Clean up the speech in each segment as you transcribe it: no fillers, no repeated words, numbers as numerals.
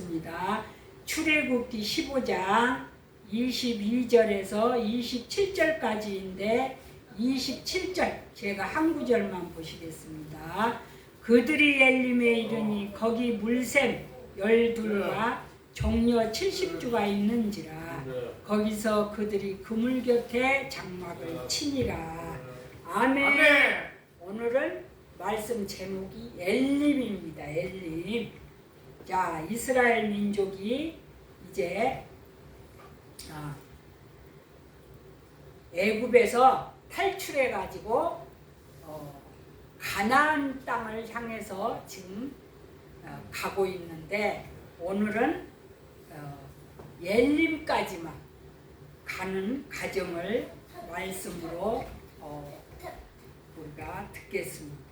보겠습니다. 출애굽기 15장 22절에서 27절까지인데 27절 제가 한 구절만 보시겠습니다. 그들이 엘림에 이르니 거기 물샘 12와 종려 70주가 있는지라 거기서 그들이 그물 곁에 장막을 치니라. 아멘. 오늘은 말씀 제목이 엘림입니다. 엘림. 자, 이스라엘 민족이 이제 애굽에서 탈출해 가지고 가나안 땅을 향해서 지금 가고 있는데 오늘은 엘림까지만 가는 과정을 말씀으로 우리가 듣겠습니다.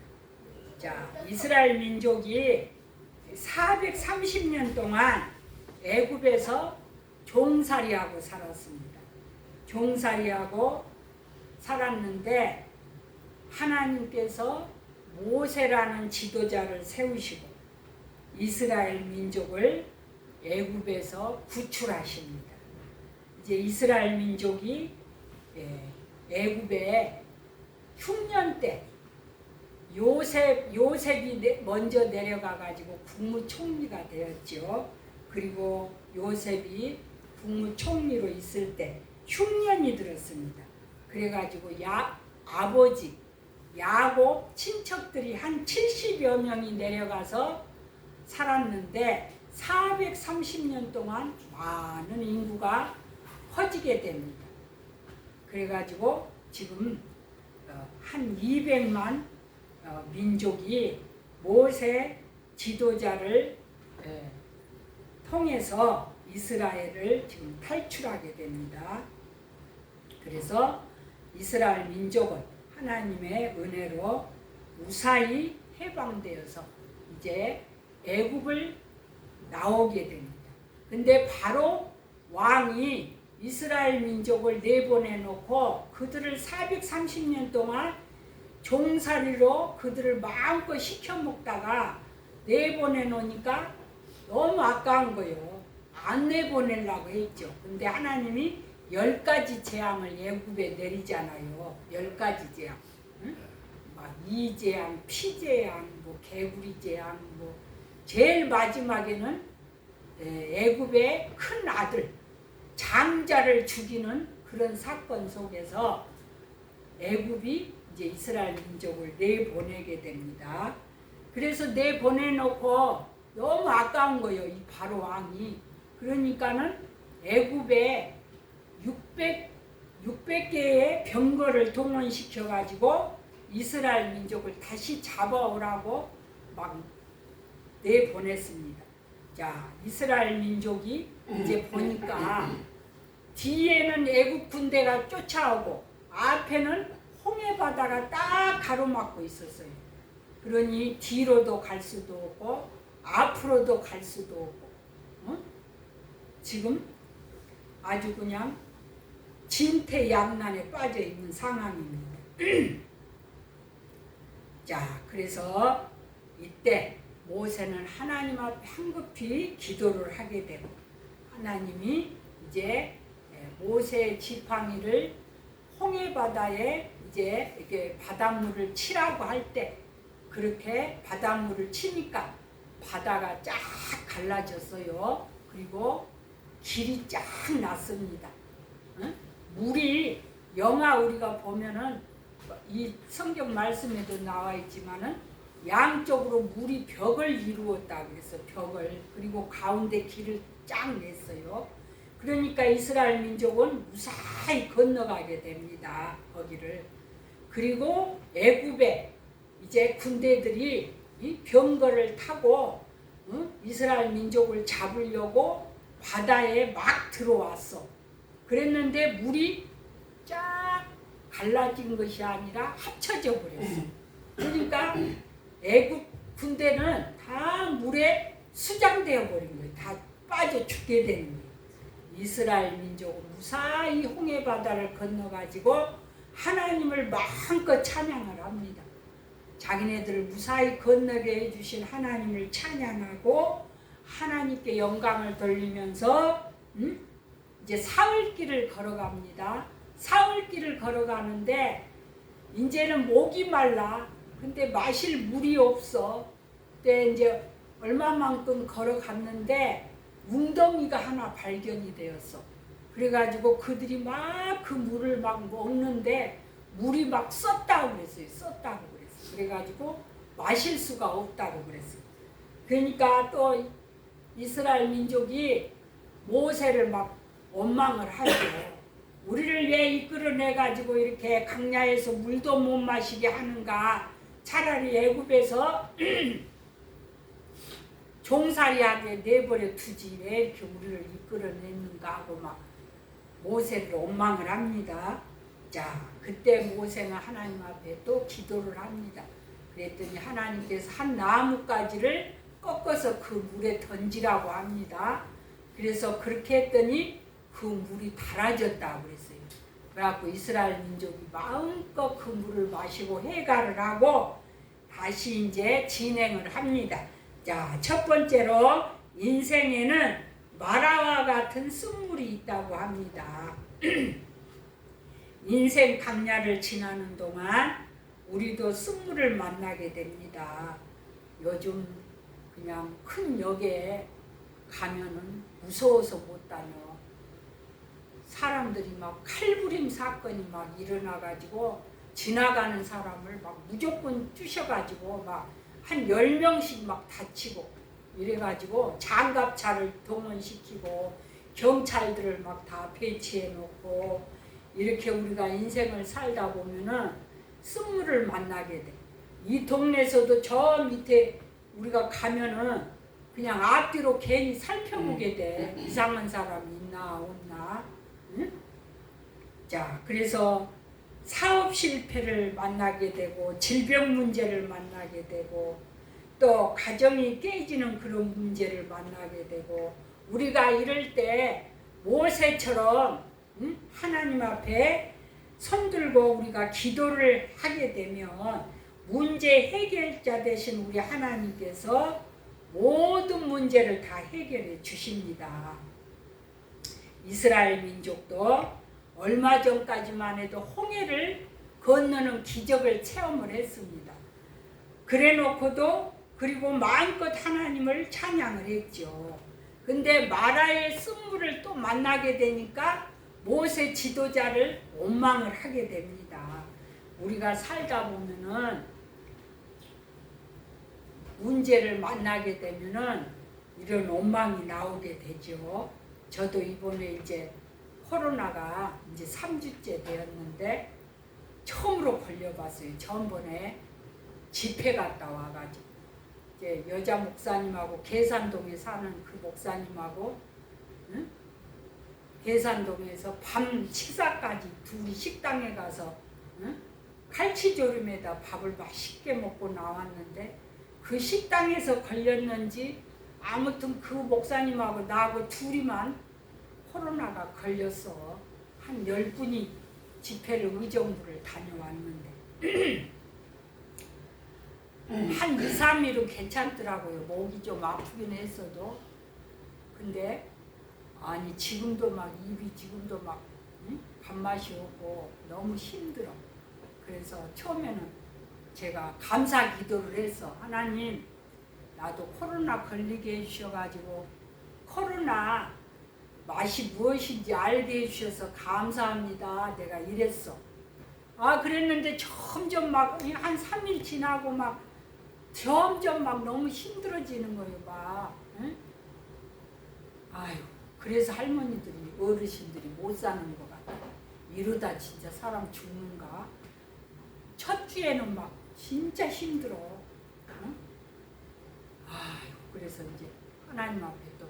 자, 이스라엘 민족이 430년 동안 애굽에서 종살이하고 살았습니다. 종살이하고 살았는데 하나님께서 모세라는 지도자를 세우시고 이스라엘 민족을 애굽에서 구출하십니다. 이제 이스라엘 민족이 애굽에 흉년 때 요셉이 먼저 내려가 가지고 국무총리가 되었죠. 그리고 요셉이 국무총리로 있을 때 흉년이 들었습니다. 그래가지고 아버지 야곱 친척들이 한 70여 명이 내려가서 살았는데 430년 동안 많은 인구가 퍼지게 됩니다. 그래가지고 지금 한 200만 민족이 모세 지도자를 통해서 이스라엘을 지금 탈출하게 됩니다. 그래서 이스라엘 민족은 하나님의 은혜로 무사히 해방되어서 이제 애굽을 나오게 됩니다. 근데 바로 왕이 이스라엘 민족을 내보내 놓고 그들을 430년 동안 종살이로 그들을 마음껏 시켜먹다가 내보내 놓으니까 너무 아까운 거예요. 안 내보내려고 했죠. 근데 하나님이 10가지 재앙을 애굽에 내리잖아요. 10가지 재앙. 응? 막 이재앙, 피재앙, 뭐 개구리 재앙, 뭐 제일 마지막에는 애굽의 큰 아들 장자를 죽이는 그런 사건 속에서 애굽이 이제 이스라엘 민족을 내보내게 됩니다. 그래서 내보내놓고 너무 아까운 거예요. 이 바로 왕이. 그러니까는 애굽에 600개의 병거를 동원시켜 가지고 이스라엘 민족을 다시 잡아오라고 막 내보냈습니다. 자, 이스라엘 민족이 이제 보니까 뒤에는 애굽 군대가 쫓아오고 앞에는 홍해 바다가 딱 가로막고 있었어요. 그러니 뒤로도 갈 수도 없고 앞으로도 갈 수도 없고 지금 아주 그냥 진퇴양난에 빠져 있는 상황입니다. 자, 그래서 이때 모세는 하나님 앞에 한급히 기도를 하게 되고 하나님이 이제 모세 지팡이를 홍해 바다에 이제 이렇게 바닷물을 치라고 할 때 그렇게 바닷물을 치니까 바다가 쫙 갈라졌어요. 그리고 길이 쫙 났습니다. 물이 영화 우리가 보면은 이 성경 말씀에도 나와 있지만은 양쪽으로 물이 벽을 이루었다 그래서 벽을 그리고 가운데 길을 쫙 냈어요. 그러니까 이스라엘 민족은 무사히 건너가게 됩니다. 거기를. 그리고 애굽에 이제 군대들이 이 병거를 타고 이스라엘 민족을 잡으려고 바다에 막 들어왔어. 그랬는데 물이 쫙 갈라진 것이 아니라 합쳐져 버렸어. 그러니까 애굽 군대는 다 물에 수장되어 버린 거예요. 다 빠져 죽게 되는 거예요. 이스라엘 민족은 무사히 홍해 바다를 건너가지고 하나님을 마음껏 찬양을 합니다. 자기네들을 무사히 건너게 해주신 하나님을 찬양하고 하나님께 영광을 돌리면서 이제 사흘길을 걸어갑니다. 사흘길을 걸어가는데 이제는 목이 말라. 근데 마실 물이 없어. 그때 이제 얼마만큼 걸어갔는데 웅덩이가 하나 발견이 되었어. 그래가지고 그들이 막 그 물을 막 먹는데 물이 막 썼다고 그랬어요. 썼다고 그랬어. 그래가지고 마실 수가 없다고 그랬어. 그러니까 또 이스라엘 민족이 모세를 막 원망을 하죠. 우리를 왜 이끌어내가지고 이렇게 강야에서 물도 못 마시게 하는가. 차라리 애굽에서 종살이하게 내버려 두지 왜 이렇게 우리를 이끌어냈는가 하고 막 모세를 원망을 합니다. 자, 그때 모세는 하나님 앞에 또 기도를 합니다. 그랬더니 하나님께서 한 나뭇가지를 꺾어서 그 물에 던지라고 합니다. 그래서 그렇게 했더니 그 물이 달아졌다고 그랬어요. 그래갖고 이스라엘 민족이 마음껏 그 물을 마시고 해가를 하고 다시 이제 진행을 합니다. 자, 첫 번째로 인생에는 마라와 같은 쓴물이 있다고 합니다. 인생 강야를 지나는 동안 우리도 쓴물을 만나게 됩니다. 요즘 그냥 큰 역에 가면은 무서워서 못 다녀. 사람들이 막 칼부림 사건이 막 일어나가지고 지나가는 사람을 막 무조건 쑤셔가지고 막 한 10명씩 막 다치고 이래가지고 장갑차를 동원시키고 경찰들을 막 다 배치해 놓고 이렇게 우리가 인생을 살다 보면은 쓴물을 만나게 돼. 이 동네에서도 저 밑에 우리가 가면은 그냥 앞뒤로 괜히 살펴보게 돼. 이상한 사람이 있나 없나. 응? 자, 그래서 사업 실패를 만나게 되고 질병 문제를 만나게 되고 또 가정이 깨지는 그런 문제를 만나게 되고 우리가 이럴 때 모세처럼 하나님 앞에 손들고 우리가 기도를 하게 되면 문제 해결자 되신 우리 하나님께서 모든 문제를 다 해결해 주십니다. 이스라엘 민족도 얼마 전까지만 해도 홍해를 건너는 기적을 체험을 했습니다. 그래 놓고도 그리고 마음껏 하나님을 찬양을 했죠. 근데 마라의 쓴물을 또 만나게 되니까 모세 지도자를 원망을 하게 됩니다. 우리가 살다 보면은 문제를 만나게 되면은 이런 원망이 나오게 되죠. 저도 이번에 이제 코로나가 이제 3주째 되었는데 처음으로 걸려봤어요. 전번에 집회 갔다 와가지고 이제 여자 목사님하고 계산동에 사는 그 목사님하고 계산동에서 밤 식사까지 둘이 식당에 가서 칼치조림에다 밥을 맛있게 먹고 나왔는데 그 식당에서 걸렸는지 아무튼 그 목사님하고 나하고 둘이만 코로나가 걸렸어. 한 10분이 집회를 의정부를 다녀왔는데 한 2, 3일은 괜찮더라고요. 목이 좀 아프긴 했어도. 근데 아니 지금도 막 입이 지금도 막 밥맛이 없고 너무 힘들어. 그래서 처음에는 제가 감사 기도를 해서 하나님 나도 코로나 걸리게 해주셔가지고 코로나 맛이 무엇인지 알게 해주셔서 감사합니다. 내가 이랬어. 아 그랬는데 점점 막 한 3일 지나고 막 점점 막 너무 힘들어지는 거예요. 막. 응? 아유 그래서 할머니들이 어르신들이 못 사는 것 같아. 이러다 진짜 사람 죽는가? 첫 주에는 막 진짜 힘들어. 응? 아유 그래서 이제 하나님 앞에 또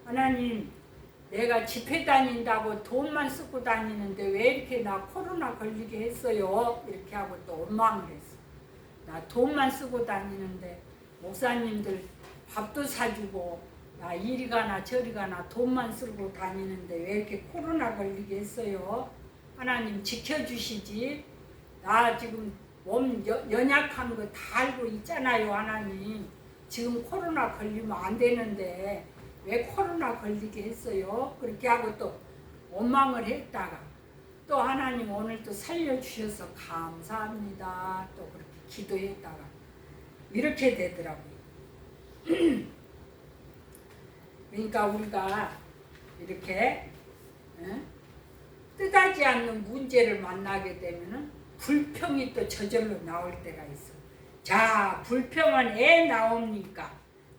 하나님 내가 집회 다닌다고 돈만 쓰고 다니는데 왜 이렇게 나 코로나 걸리게 했어요? 이렇게 하고 또 원망을 했어. 나 돈만 쓰고 다니는데 목사님들 밥도 사주고 나 이리 가나 저리 가나 돈만 쓰고 다니는데 왜 이렇게 코로나 걸리게 했어요? 하나님 지켜주시지. 나 지금 몸 연약한 거 다 알고 있잖아요. 하나님 지금 코로나 걸리면 안 되는데 왜 코로나 걸리게 했어요? 그렇게 하고 또 원망을 했다가 또 하나님 오늘 또 살려주셔서 감사합니다. 또 그렇게 기도했다가 이렇게 되더라고요. 그러니까 우리가 이렇게 뜻하지 않는 문제를 만나게 되면은 불평이 또 저절로 나올 때가 있어. 자, 불평은 왜 나옵니까?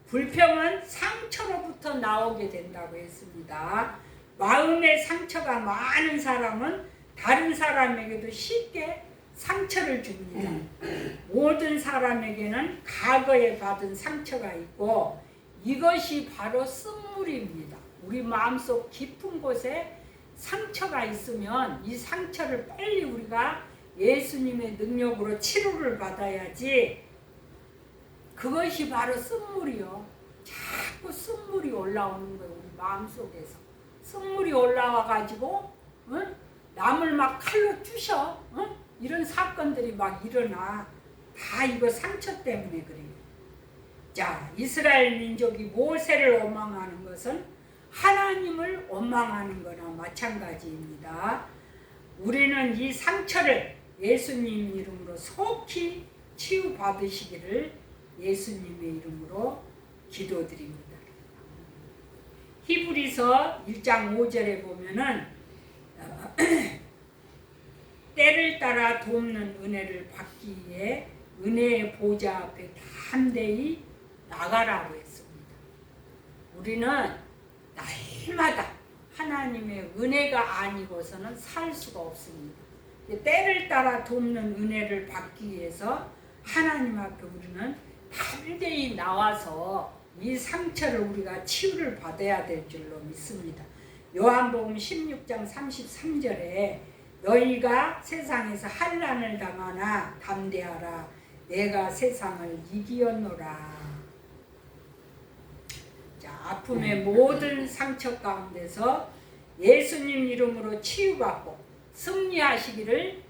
불평은 상처로부터 나오게 된다고 했습니다. 마음의 상처가 많은 사람은 다른 사람에게도 쉽게 상처를 줍니다. 모든 사람에게는 과거에 받은 상처가 있고 이것이 바로 쓴물입니다. 우리 마음속 깊은 곳에 상처가 있으면 이 상처를 빨리 우리가 예수님의 능력으로 치료를 받아야지. 그것이 바로 쓴물이요. 자꾸 쓴물이 올라오는 거예요. 우리 마음속에서. 쓴물이 올라와 가지고 남을 막 칼로 쑤셔. 이런 사건들이 막 일어나. 다 이거 상처 때문에 그래요. 자, 이스라엘 민족이 모세를 원망하는 것은 하나님을 원망하는 거나 마찬가지입니다. 우리는 이 상처를 예수님 이름으로 속히 치유받으시기를 예수님의 이름으로 기도드립니다. 히브리서 1장 5절에 보면은 때를 따라 돕는 은혜를 받기 위해 은혜의 보좌 앞에 담대히 나가라고 했습니다. 우리는 날마다 하나님의 은혜가 아니고서는 살 수가 없습니다. 때를 따라 돕는 은혜를 받기 위해서 하나님 앞에 우리는 담대히 나와서 이 상처를 우리가 치유를 받아야 될 줄로 믿습니다. 요한복음 16장 33절에 너희가 세상에서 환난을 당하나 담대하라 내가 세상을 이기었노라. 자, 아픔의 모든 상처 가운데서 예수님 이름으로 치유받고 승리하시기를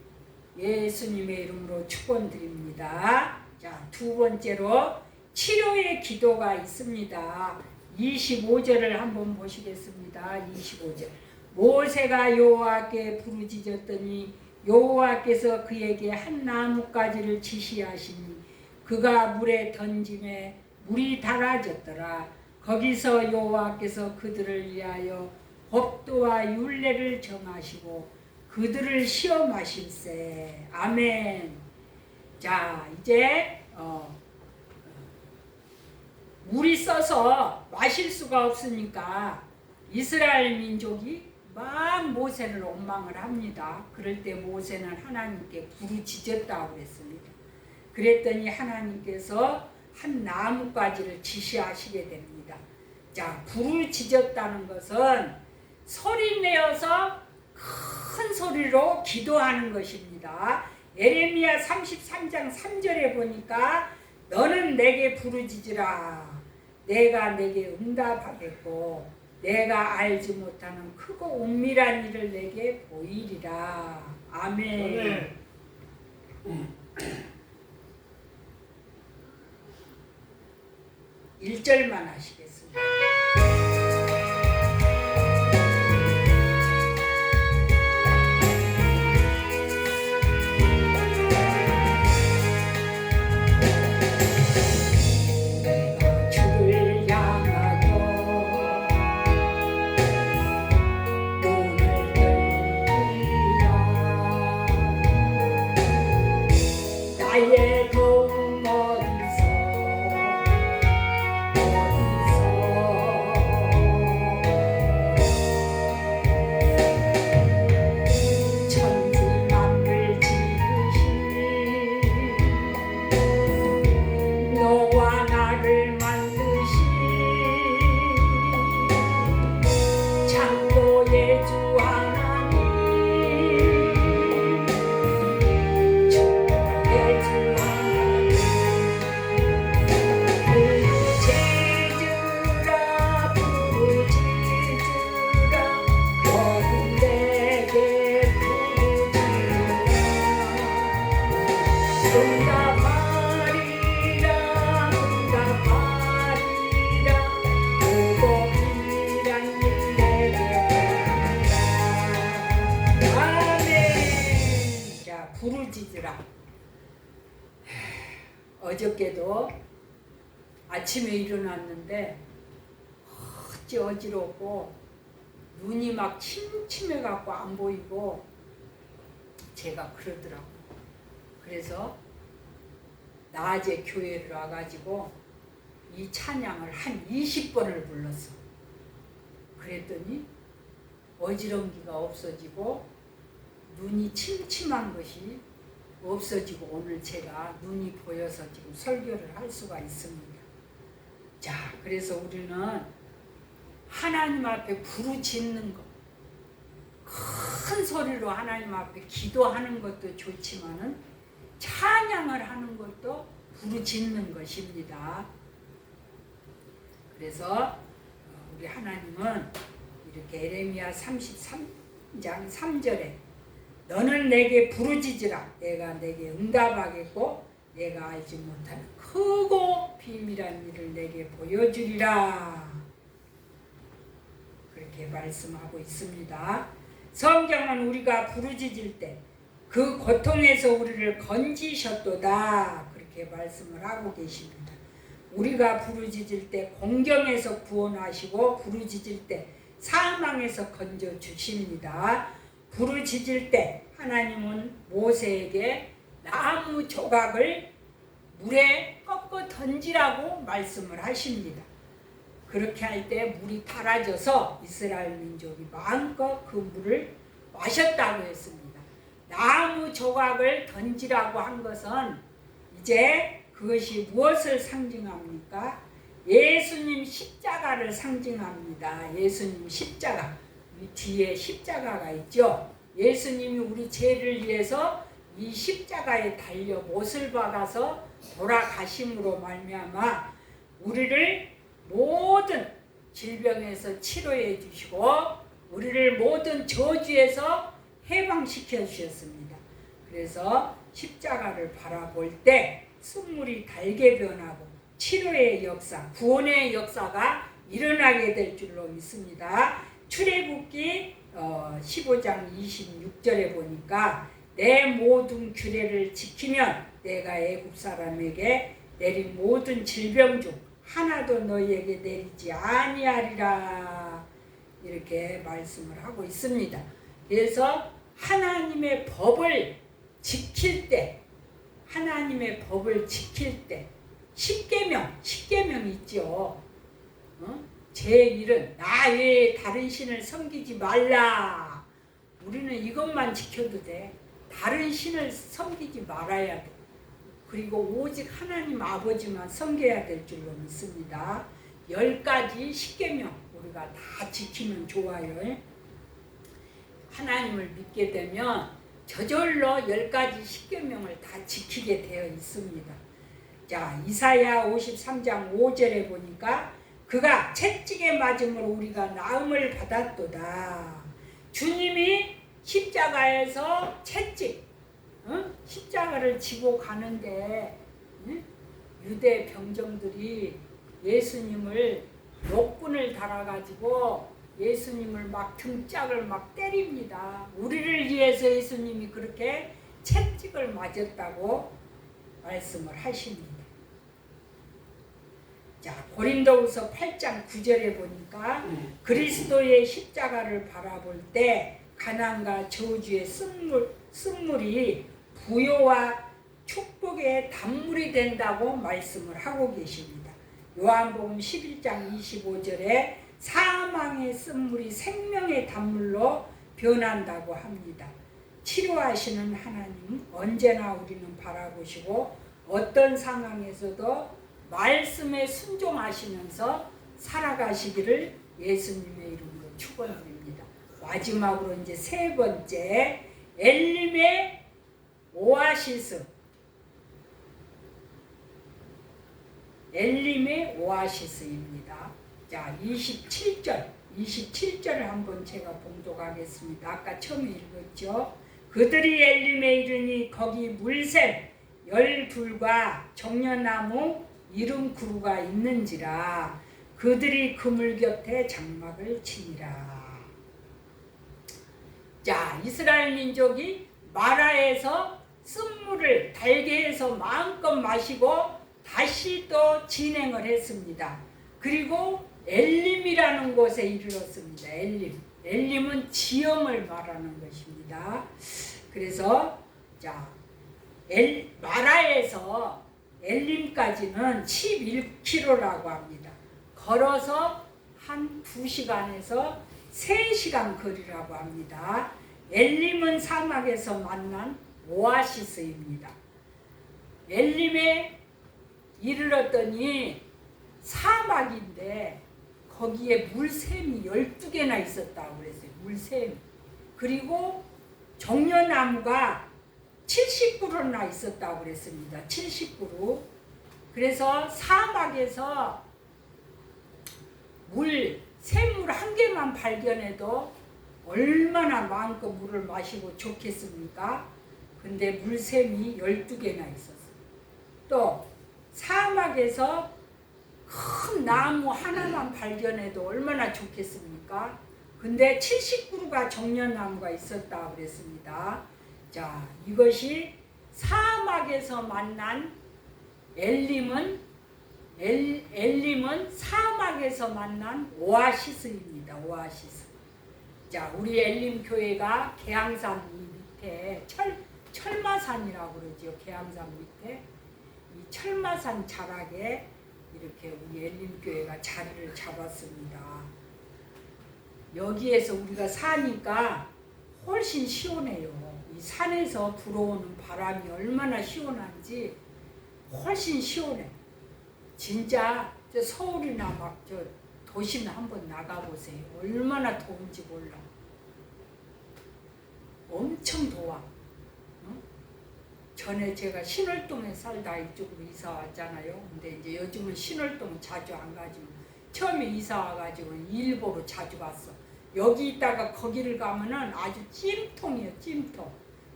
예수님의 이름으로 축원드립니다. 자, 두 번째로 치료의 기도가 있습니다. 25절을 한번 보시겠습니다. 25절. 모세가 여호와께 부르짖었더니 여호와께서 그에게 한 나뭇가지를 지시하시니 그가 물에 던짐에 물이 달아졌더라. 거기서 여호와께서 그들을 위하여 법도와 율례를 정하시고 그들을 시험하실세. 아멘. 자, 이제 물이 써서 마실 수가 없으니까 이스라엘 민족이 막 모세를 원망을 합니다. 그럴 때 모세는 하나님께 부르짖었다고 그랬습니다. 그랬더니 하나님께서 한 나뭇가지를 지시하시게 됩니다. 자, 부르짖었다는 것은 소리 내어서 큰 소리로 기도하는 것입니다. 예레미야 33장 3절에 보니까 너는 내게 부르짖으라. 내가 내게 응답하겠고 내가 알지 못하는 크고 은밀한 일을 내게 보이리라. 아멘. 1절만 하시겠습니다. 나의 도움 어디서 부르짖으라. 어저께도 아침에 일어났는데 어지럽고 눈이 막 침침해갖고 안 보이고 제가 그러더라고요. 그래서 낮에 교회를 와가지고 이 찬양을 한 20번을 불렀어. 그랬더니 어지럼기가 없어지고 눈이 침침한 것이 없어지고 오늘 제가 눈이 보여서 지금 설교를 할 수가 있습니다. 자, 그래서 우리는 하나님 앞에 부르짖는 것, 큰 소리로 하나님 앞에 기도하는 것도 좋지만은 찬양을 하는 것도 부르짖는 것입니다. 그래서 우리 하나님은 이렇게 에레미야 33장 3절에 너는 내게 부르짖으라. 내가 내게 응답하겠고 내가 알지 못하는 크고 비밀한 일을 내게 보여주리라. 그렇게 말씀하고 있습니다. 성경은 우리가 부르짖을 때 그 고통에서 우리를 건지셨도다. 그렇게 말씀을 하고 계십니다. 우리가 부르짖을 때 공경에서 구원하시고 부르짖을 때 사망에서 건져주십니다. 부르짖을 때 하나님은 모세에게 나무 조각을 물에 꺾어 던지라고 말씀을 하십니다. 그렇게 할 때 물이 달아져서 이스라엘 민족이 마음껏 그 물을 마셨다고 했습니다. 나무 조각을 던지라고 한 것은 이제 그것이 무엇을 상징합니까? 예수님 십자가를 상징합니다. 예수님 십자가. 이 뒤에 십자가가 있죠. 예수님이 우리 죄를 위해서 이 십자가에 달려 못을 박아서 돌아가심으로 말미암아 우리를 모든 질병에서 치료해 주시고 우리를 모든 저주에서 해방시켜 주셨습니다. 그래서 십자가를 바라볼 때 쓴물이 달게 변하고 치료의 역사, 구원의 역사가 일어나게 될 줄로 믿습니다. 출애굽기 15장 26절에 보니까 내 모든 규례를 지키면 내가 애굽 사람에게 내린 모든 질병 중 하나도 너희에게 내리지 아니하리라. 이렇게 말씀을 하고 있습니다. 그래서 하나님의 법을 지킬 때 하나님의 법을 지킬 때 십계명 있죠. 제 일은 나 외에 다른 신을 섬기지 말라. 우리는 이것만 지켜도 돼. 다른 신을 섬기지 말아야 돼. 그리고 오직 하나님 아버지만 섬겨야 될 줄로 믿습니다. 10가지 십계명 우리가 다 지키면 좋아요. 하나님을 믿게 되면 저절로 10가지 십계명을 다 지키게 되어 있습니다. 자, 이사야 53장 5절에 보니까 그가 채찍에 맞음으로 우리가 나음을 받았도다. 주님이 십자가에서 채찍, 십자가를 지고 가는데 유대 병정들이 예수님을 욕군을 달아가지고 예수님을 막 등짝을 막 때립니다. 우리를 위해서 예수님이 그렇게 채찍을 맞았다고 말씀을 하십니다. 자, 고린도후서 8장 9절에 보니까 그리스도의 십자가를 바라볼 때 가난과 저주의 쓴물이 부요와 축복의 단물이 된다고 말씀을 하고 계십니다. 요한복음 11장 25절에 사망의 쓴물이 생명의 단물로 변한다고 합니다. 치료하시는 하나님 언제나 우리는 바라보시고 어떤 상황에서도 말씀에 순종하시면서 살아가시기를 예수님의 이름으로 축원드립니다. 마지막으로 이제 세 번째 엘림의 오아시스. 엘림의 오아시스입니다. 자, 27절을 한번 제가 봉독하겠습니다. 아까 처음에 읽었죠. 그들이 엘림에 이르니 거기 물샘 12과 정려나무 70그루가 있는지라 그들이 그물 곁에 장막을 치니라. 자, 이스라엘 민족이 마라에서 쓴물을 달게 해서 마음껏 마시고 다시 또 진행을 했습니다. 그리고 엘림이라는 곳에 이르렀습니다. 엘림은 지형을 말하는 것입니다. 그래서 자, 마라에서 엘림까지는 11km라고 합니다. 걸어서 한 2시간에서 3시간 거리라고 합니다. 엘림은 사막에서 만난 오아시스입니다. 엘림에 이르렀더니 사막인데 거기에 물샘이 12개나 있었다고 그랬어요. 물샘이. 그리고 종려나무가 70그루나 있었다고 그랬습니다. 70그루. 그래서 사막에서 샘물 한 개만 발견해도 얼마나 마음껏 물을 마시고 좋겠습니까? 근데 물샘이 12개나 있었어요. 또 사막에서 큰 나무 하나만 발견해도 얼마나 좋겠습니까? 근데 70그루가 종려나무가 있었다고 그랬습니다. 자, 이것이 사막에서 만난 엘림은 사막에서 만난 오아시스입니다. 오아시스. 자, 우리 엘림 교회가 계양산 밑에 철마산이라고 그러죠. 계양산 밑에 이 철마산 자락에 이렇게 우리 엘림 교회가 자리를 잡았습니다. 여기에서 우리가 사니까 훨씬 시원해요. 이 산에서 불어오는 바람이 얼마나 시원한지 훨씬 시원해. 진짜 저 서울이나 막 저 도시는 한번 나가보세요. 얼마나 더운지 몰라. 엄청 더워. 응? 전에 제가 신월동에 살다 이쪽으로 이사 왔잖아요. 근데 이제 요즘은 신월동 자주 안 가지만 처음에 이사 와가지고 일보로 자주 왔어. 여기 있다가 거기를 가면은 아주 찜통이에요. 찜통.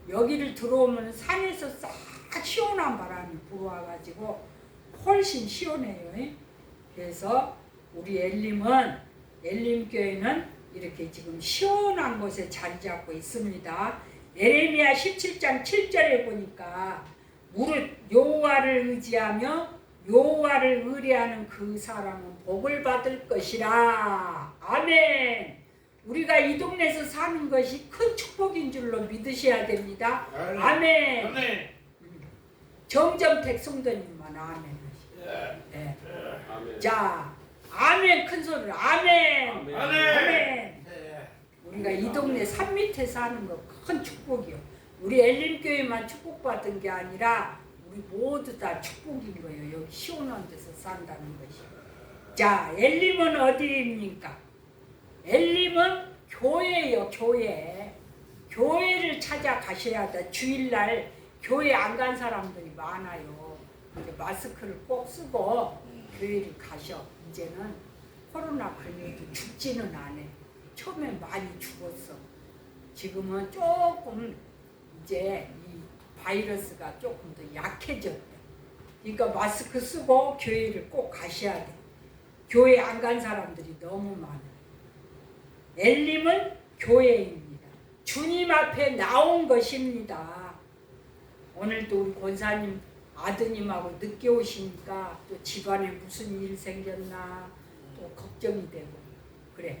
여기를 들어오면 산에서 싹 시원한 바람이 불어와가지고 훨씬 시원해요. 그래서 우리 엘림교회는 이렇게 지금 시원한 곳에 자리 잡고 있습니다. 예레미야 17장 7절에 보니까 무릇 여호와를 의지하며 여호와를 의뢰하는 그 사람은 복을 받을 것이라. 아멘. 우리가 이 동네에서 사는 것이 큰 축복인 줄로 믿으셔야 됩니다. 아멘. 아멘. 정점택 성도님만 아멘. 네. 아멘. 자, 아멘 큰 소리로 아멘. 아멘. 아멘. 우리가 이 동네 산 밑에 사는 거 큰 축복이요. 우리 엘림교회만 축복받은 게 아니라 우리 모두 다 축복인 거예요. 여기 시원한 데서 산다는 것이. 자, 엘림은 어디입니까? 엘림은 교회예요. 교회. 교회를 찾아가셔야 돼. 주일날 교회 안 간 사람들이 많아요. 이제 마스크를 꼭 쓰고 교회를 가셔. 이제는 코로나 걸려도 죽지는 않아. 처음에 많이 죽었어. 지금은 조금 이제 이 바이러스가 조금 더 약해졌대. 그러니까 마스크 쓰고 교회를 꼭 가셔야 돼. 교회 안 간 사람들이 너무 많아. 엘림은 교회입니다. 주님 앞에 나온 것입니다. 오늘도 우리 권사님 아드님하고 늦게 오시니까 또 집안에 무슨 일 생겼나 또 걱정이 되고 그래.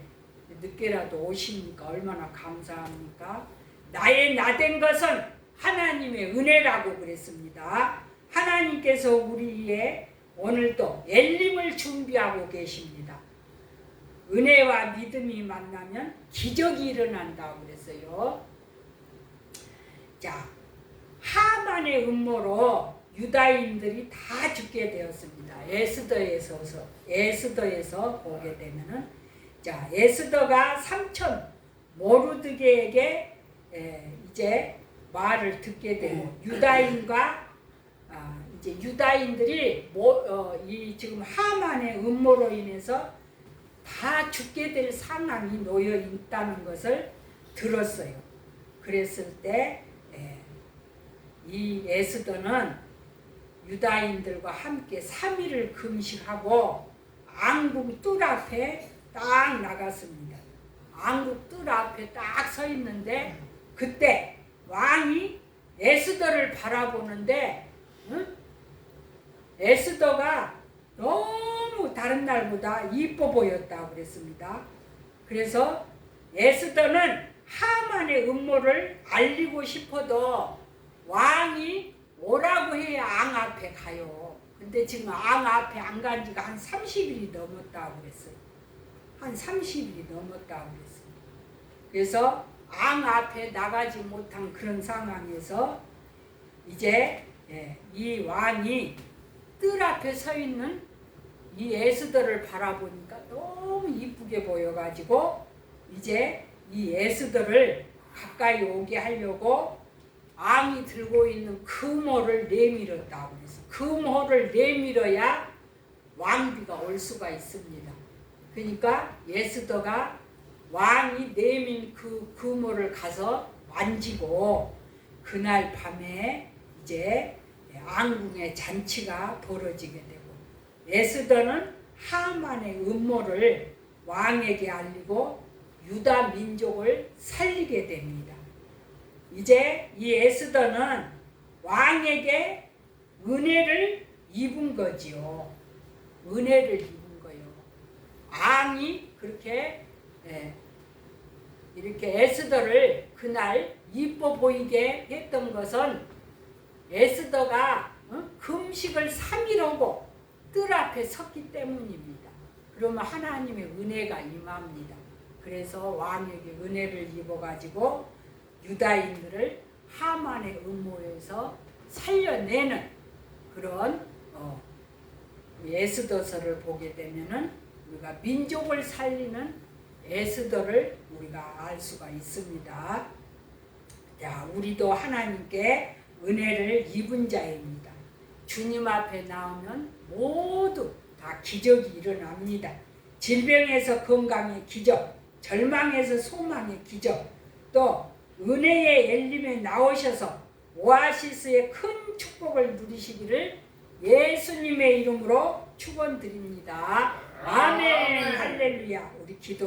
늦게라도 오시니까 얼마나 감사합니까? 나의 나된 것은 하나님의 은혜라고 그랬습니다. 하나님께서 우리의 오늘도 엘림을 준비하고 계십니다. 은혜와 믿음이 만나면 기적이 일어난다고 그랬어요. 자, 하만의 음모로 유다인들이 다 죽게 되었습니다. 에스더에서 보게 되면은 자, 에스더가 삼촌 모르드게에게 이제 말을 듣게 되고 이제 유다인들이 이 지금 하만의 음모로 인해서 다 죽게 될 상황이 놓여 있다는 것을 들었어요. 그랬을 때 이 에스더는 유다인들과 함께 3일을 금식하고 앙궁 뜰 앞에 딱 나갔습니다. 앙궁 뜰 앞에 딱 서 있는데 그때 왕이 에스더를 바라보는데 응? 에스더가 너무 다른 날보다 이뻐 보였다고 그랬습니다. 그래서 에스더는 하만의 음모를 알리고 싶어도 왕이 오라고 해야 앙 앞에 가요. 근데 지금 앙 앞에 안 간 지가 한 30일이 넘었다고 그랬어요. 한 30일이 넘었다고 그랬어요. 그래서 앙 앞에 나가지 못한 그런 상황에서 이제 이 왕이 뜰 앞에 서 있는 이 에스더를 바라보니까 너무 이쁘게 보여가지고 이제 이 에스더를 가까이 오게 하려고 앙이 들고 있는 금호를 내밀었다고 그래서 금호를 내밀어야 왕비가 올 수가 있습니다. 그러니까 에스더가 왕이 내민 그 금호를 가서 만지고 그날 밤에 이제 앙궁의 잔치가 벌어지게 되고 에스더는 하만의 음모를 왕에게 알리고 유다 민족을 살리게 됩니다. 이제 이 에스더는 왕에게 은혜를 입은 거지요. 은혜를 입은 거요. 앙이 그렇게 이렇게 에스더를 그날 이뻐 보이게 했던 것은 에스더가 금식을 3일 하고 뜰 앞에 섰기 때문입니다. 그러면 하나님의 은혜가 임합니다. 그래서 왕에게 은혜를 입어가지고 유다인들을 하만의 음모에서 살려내는 그런 에스더서를 보게 되면은 우리가 민족을 살리는 에스더를 우리가 알 수가 있습니다. 자, 우리도 하나님께 은혜를 입은 자입니다. 주님 앞에 나오면 모두 다 기적이 일어납니다. 질병에서 건강의 기적, 절망에서 소망의 기적, 또 은혜의 엘림에 나오셔서 오아시스의 큰 축복을 누리시기를 예수님의 이름으로 축원드립니다. 아멘. 할렐루야. 우리 기도